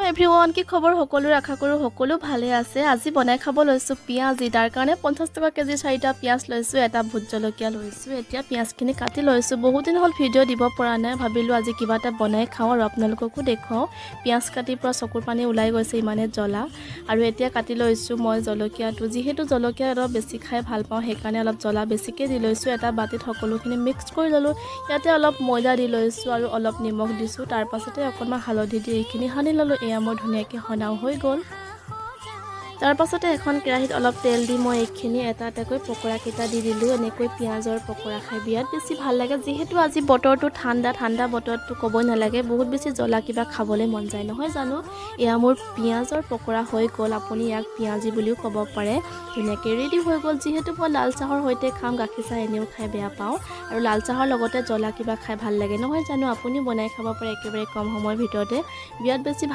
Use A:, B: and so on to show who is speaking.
A: everyone কি খবৰ সকলো আশা কৰো সকলো ভালে আছে আজি বনাই খাব লৈছো পিয়াজি তাৰ কাৰণে 50 টকা কেজি 4টা পিয়াজ লৈছো এটা ভুট জলকীয়া লৈছো এতিয়া পিয়াজখিনি কাটি লৈছো বহুত দিন হল ভিডিও দিব পৰা নাই ভাবিলো আজি কিবা এটা বনাই খাও আৰু আপোনালোককো দেখাও পিয়াজ কাটি পৰা চকুৰ পানী ওলাই গৈছে ইমানে জ্বলা আৰু এতিয়া কাটি লৈছো মই জলকীয়াটো যেহেতু জলকীয়া অলপ বেছি খাই ভাল পাওঁ সেইকাৰণে অলপ জ্বলা বেছিকে দি লৈছো এটা বাটিত সকলোখিনি মিক্স কৰি ললো ইয়াতে অলপ ময়দা দি লৈছো আৰু অলপ নিমখ দিছো তাৰ পাছতে অকণমান হালধি দি এইখিনি সানি ললো এয়া মোৰ ধুনীয়াকৈ হনাও হৈ গ'ল তাৰ পাছতে এখন কেৰাহীত অলপ তেল দি মই এইখিনি এটা এটাকৈ পকৰা কেইটা দি দিলো এনেকৈ পিয়াজৰ পকৰা খাই বিৰাট বেছি ভাল লাগে যেহেতু আজি বতৰটো ঠাণ্ডা বতৰটো ক'বই নালাগে বহুত বেছি জ্বলা কিবা খাবলৈ মন যায় নহয় জানো এয়া মোৰ পিয়াজৰ পকৰা হৈ গ'ল আপুনি ইয়াক পিয়াজি বুলিও ক'ব পাৰে ধুনীয়াকৈ ৰেডি হৈ গ'ল যেহেতু মই লাল চাহৰ সৈতে খাম গাখীৰ চাহ এনেও খাই বেয়া পাওঁ আৰু লাল চাহৰ লগতে জ্বলা কিবা খাই ভাল লাগে নহয় জানো আপুনি বনাই খাব পাৰে একেবাৰে কম সময়ৰ ভিতৰতে বিৰাট বেছি